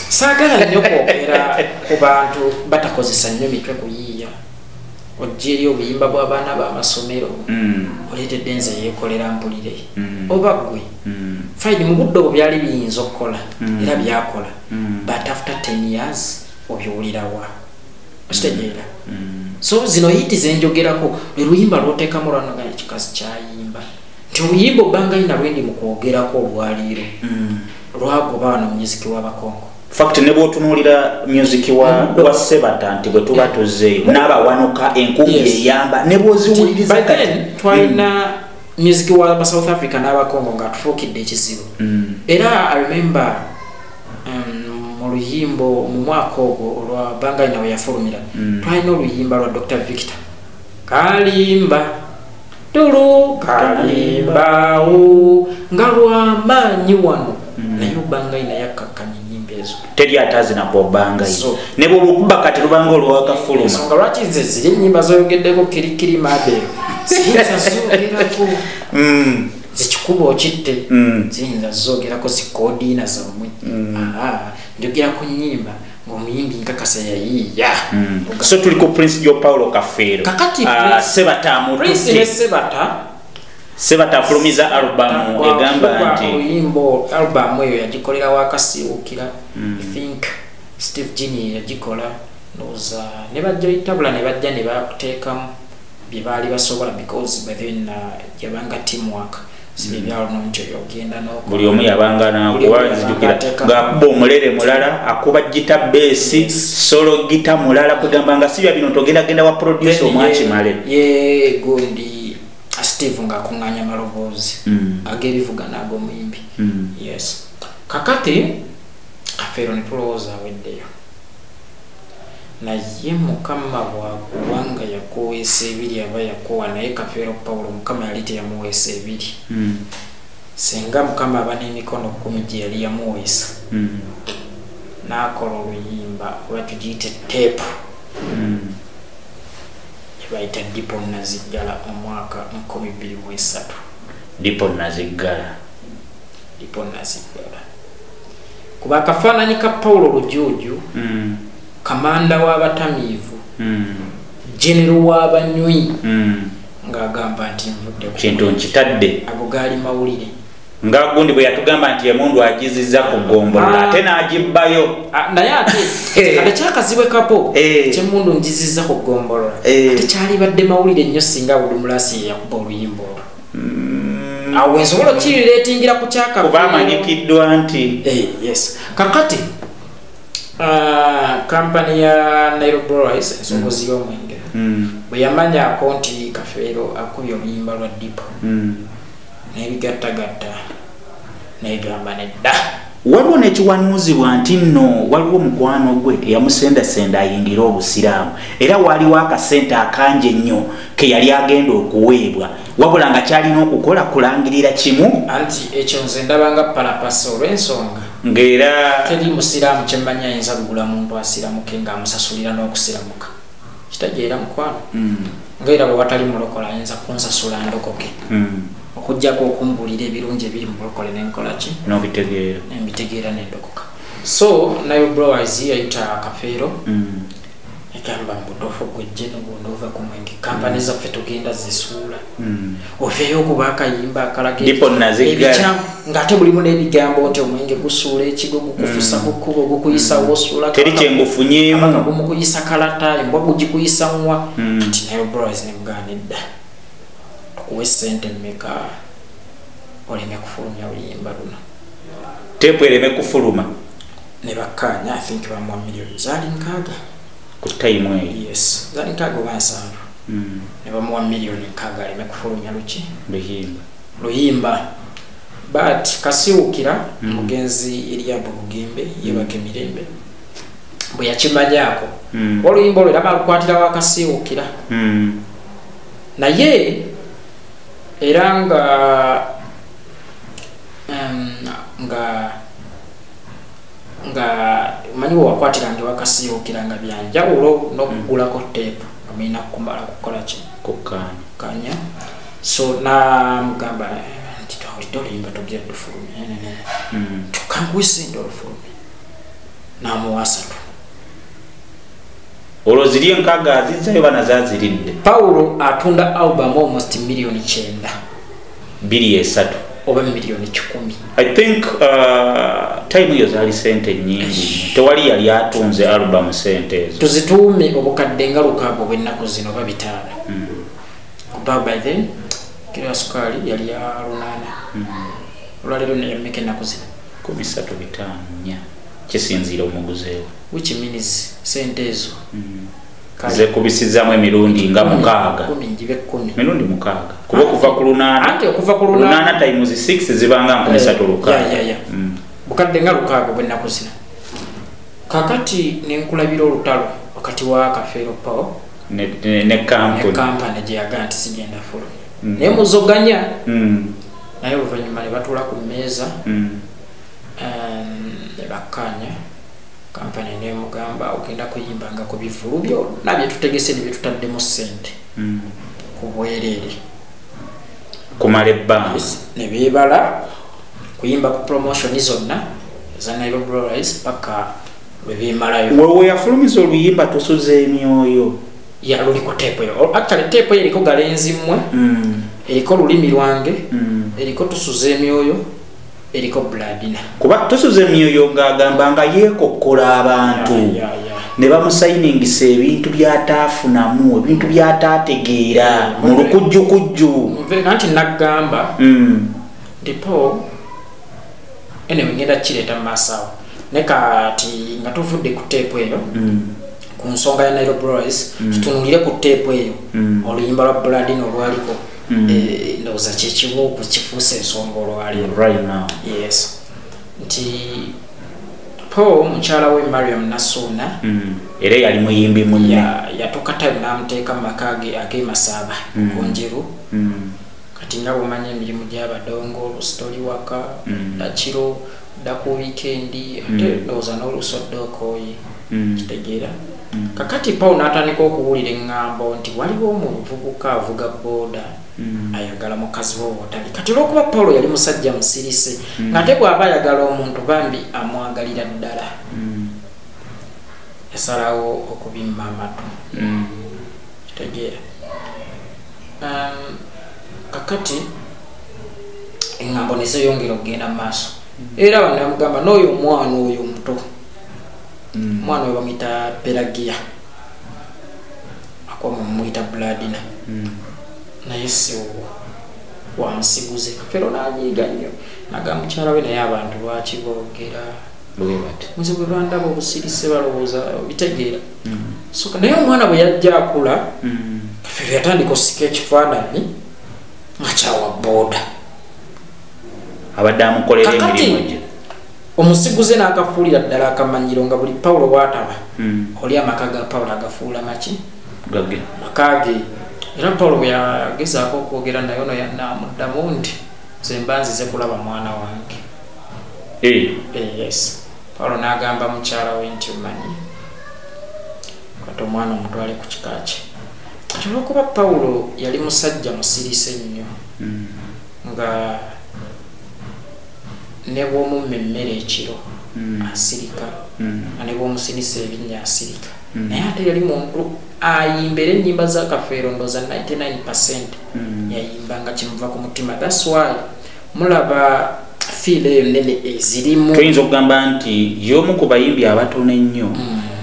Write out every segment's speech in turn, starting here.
Saagala nnyo kwogera ku bantu batakozesa nnyo mitwe kuyiiya. Ojjeri obuyimba bw'abaana b'amasomero oleetedde nze yeekolera mpulire oba ggwe fine mu budde obwo byali biyinza okukola era byakola but after 10 years obyowulirawa okitegeera so zino hiti zenjogerako lwe luyimba lwoteekamu lwanoga ekikazi kyayimba nti oluyimba obbanga yina lwendi mu kwogerako olwaliiro lwagoba wano muziki w'abakongo fact ne bwotunuulira music wa Sebata nti bwe tuba tuzzeeyo n'abawanuka enkumbi eyamba ne bwoziwuliriza twalina music wa South Africa n'abakongo nga tufuukidde ekizibu era I remember mu luyimbo mu mwaka ogwo olwa Bangayina we yafulumira twalina oluyimba lwa Dr. Victor kalimba tulu kalimbawo nga lwamaanyi wano naye Bangayina yakkakanya teri atazi na bobanga hizo nebo lukuba kati lubanga olwaka fuluma songa lwaki nze ziri nyimba zoyogeddeko kirikiri mabero ziyinza zogerako zikikuba okitte ziyinza zogerako zikoodiina zammwe njogera ku nyimba ng'omuyimbi nkakasa yayiiya so tuliko Prince Joe Paulo Kafeero kakati Sebata Prince ne Sebata afulumiza album egamba nti oyimbo album eyo yagikolera wakasiwukira I think Steve Gini yagikola noza ne bajja itabula ne bajja ne bateekamu bye baali basobola because within yabanga teamwork sibe byalo noncho yogenda noko buli omu yabanga nakuwanzijukira ng'akuba omulere mulala akuba gita bass solo gita mulala kugamba nga sibya bino togenda wa producer omwakimale ye gundi Steve nga kunganya malobozi agebivuga nago muyimbi yes kakati Kafeero nituloza weddeyo naye mukama bwakubanga yakuweesa ebiri aba yakuwa naye Kafeero Paulo mukama yali teyamuweesa ebiri senga mukama aba n'emikono 10 gye yali yamuweesa n'akola oluyimba oba tugiyite teepu baita Dipo Nazigala omwaka 2023 Dipo Nazigala kuba kafaananyi ka Paulo Lujuju kamanda w'abatamiivu general w'abanywi ng'agamba nti nvudde kintu nkitadde ago gaali mawulire nga gundi bwe yatugamba nti emundu agizizza ku ggombolola ate n'agibbayo naye ate kati kyakazibwe kapo kyemundu ngizizza ku ggombolola ate kyali badde mawulire nnyo singa buli mulasi yakuba oluyimba olwo awo ensobola okirireetingira ku kyaka kuba amanyikiddwa nti yes kakati kampani ya Nairobi Rise ensongozi y'omwenge bwe yamanyako nti Kafeero akubye oluyimba lwa Dipo n'ebigattagatta n'egamba nedda waliwo n'ekiwanuuzibwa nti nno waliwo mukwano gwe eyamusendasenda ayingira obusiraamu era waliwo akasente akangi ennyo ke yali agenda okuweebwa wabula nga kyalina okukola kulangirira kimu anti ekyo nze ndabanga palapasa olw'ensonga ng'era teri musiraamu kyemmanyi ayinza kugula muntu asiramuke ng'amusasulira n'okusiramuka kitajeera mukwano ng'era bwe watali mulokola ayinza kunsasula ndokoke okujjako okumbulira ebirungi ebiri mu bulokole n'enkola ki n'embitegeera n'endokoka so Nairobi Rise yayita Kafeero egamba mbutofu gwejje n'obundoova ku mwenge kampani zaffe tugenda zisuula oveeyo okuba akayimba akalaga Dipo Nazigala ng'ate bulimu n'ebigambo nti omwenge gusuula ekigo gukufusa ku kkubo gukuyisa wosuula teri kyengufunyeemu gumukuyisa kalata embwa gugikuyisa nwa kati Nairobi Rise nemugaanidda kuwe sente mmeka oleme kufulumya oluyimba luno teepu ereme kufuluma ne bakkaanya I think bamuwa miliyoni zaali 6 ku time eyo yes zaali 6 oba 7 ne bamuwa miliyoni 6 aleme kufulumya luki luyimba but kasiwukira mugenzi Eriabo Bugembe yebake mirembe bwe yakimanyako oluyimba olwo era balukwatira wakasiwukira naye era nga manyi wakwatira nge wakasiwukira nga byanjawulo n'okugulako teepu nga mulina kumala kukola ki kukkaanya so namugamba nti mpulidde oluyimba togira ddufulumye kankwesinde olufulumye n'amuwa 3 olwo ziri enkaaga azizzayo bana zaziridde. Paulo atunda album almost million 9 2 oba million 10. I think time eyo zaali sente nyingi tewali yali atunze album sente ezo tuzituume obukadde nga lukaago bw'ennaku zino oba 5 kuba by then kilo ya sukali yali ya 8 olwaleero neyameka ennaku zino 13.5 kisinziira omuguzeewo which means sente ezo ze kubisizzamu emirundi nga 6 mirundi 6 kuba okuva ku 8 times 6 zibanga 13 bukadde nga lukaago bw'ennaku zino kakati nenkulabira olutalo wakati wa Kafeero Paul ne kampani gye yagaa nti sigenda fulu naye muzoganya naye oluvannyuma ne batuula ku mmeeza ne bakkaanya kampani nemugamba ogenda kuyimbanga ku bivulu byonna bye tutegese ne bye tutaddemu ssente ku bwereere kumala ebbanga ne beebala kuyimba ku promotion zonna za Nairobi Royals paka lwe beemalayo. Wewe yafulumiza oluyimba tosuza emyoyo yaluli ku teepo eyo actually teepo eriko galenzi mmwe eriko lulimi lwange eriko tusuza emyoyo eriko Bladina kuba tosuza emyoyo ng'agamba nga yeekokkola abantu ne bamusayiningisa ebintu byataafunamu ebintu byataategeera mu lukujjukujju nti naggamba ndipo anyway ngenda kireeta mu maaso awo ne kati nga tuvudde ku teepo eyo ku nsonga ya Nairobi Royals tutunulire ku teepo eyo oluyimba lwa Bladina olwaliko ndowooza kyekimu kukifuusa ensonga olwaleero right now. Yes nti Paul mukyala we Mariam Nasuna era yali muyimbi munne yatuuka time n'amuteeka mu maka ge ag'emasaba kunjeru kati nga bw'omanya emirimu gy'abadongo lusitoli waka dakiro daku weekendi ate ndowooza n'olusodde okooye kitegeera kakati Paul n'atandika okuwulira eŋŋambo nti waliwo omuvubuka avuga booda ayagala mukazi w'obutali kati olw'okuba Paul yali musajja musirise ng'ate bw'aba ayagala omuntu bambi amwagalira ddala yasalawo okubimma amatu kitegeera kakati eŋŋambo ne zeeyongera okugenda mu maaso era bano yamugamba n'oyo omwana oyo omuto omwana we bamuyita Pelagia akoma mumuyita Bladina naye si wamusiguze Kafeero n'anyiiga nnyo naga mukyala we naye abantu lwaki boogera muze bwe bandaba obusirise balowooza bitegeera soka naye omwana bwe yajja akula Kafeero yatandika osika ekifaananyi nga kyawa booda abadde amukolera emirimu gye omusiguze n'akafuulira ddala akamanyiro nga buli Paulo waataba oli amaka ga Paulo agafuula maki gage makage era Paulo bwe yagezaako okwogera naye ono n'amuddamu nti nze mba nzize kulaba mwana wange yes Paulo n'agamba mukyala we nti omanyi kati omwana omutwale ku kika kye kati olw'okuba Paulo yali musajja musirise nnyo nga ne bw'omumma emmere ekiro asirika ne bw'omusinisa ebinnya asirika naye ate yali muntu ayimbera ennyimba za Kafeero ndooza 99% yayimbanga kimuva ku mutima. That's why mulaba fiira eyo nnene ezirimu tuyinza okugamba nti y'omu ku bayimbi abatono ennyo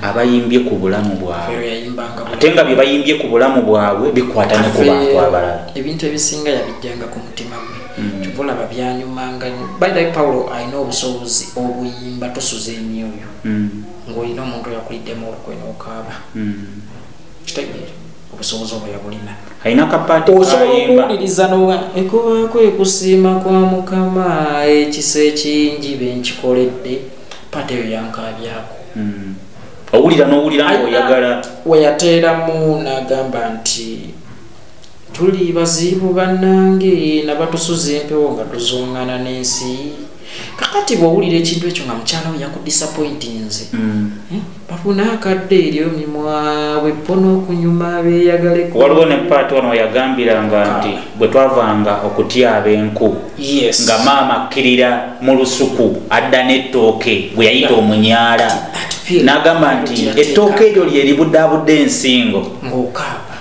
abayimbye ku bulamu bwabwe ate nga bye bayimbye ku bulamu bwabwe bikwata ne ku bantu abalala ebintu ebisinga yabijjanga ku mutima gwe kyovulaba byanyumanga by the way Paulo alina obusobozi obuyimba tosuza emyoyo ng'olina omuntu oyakuliddemu olukwe n'okaaba kitegeera obusobozi obwo yabulina alina kapaati osobola okuwuliriza ekubaako ekusiima kwa Mukama ekisa ekingi benkikoledde paati eyo yankaabyako owulira n'owulira ng'oyagala weyateeramu n'agamba nti tuli bazibu bannange nabatusuza empewo nga tuzungana n'ensi kakati bw'owulira ekintu ekyo nga mukyala we yakudisappointinze bafuna akadde eryo mimwabwe pono okunyuma beeyagaleko. Waliwo ne paati wano yagambiranga nti bwe twavanga okutyaba enku nga maama akkirira mu lusuku adda n'ettooke bwe yayita omunyaala n'agamba nti ettooke eryo lye libuddabudde ensingo ng'okaaba.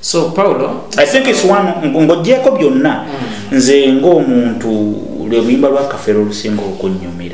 So Paulo, I think it's one ng'oggyeko byonna nze ng'omuntu lwe luyimba lwa Kafeero olusinga okunyumira.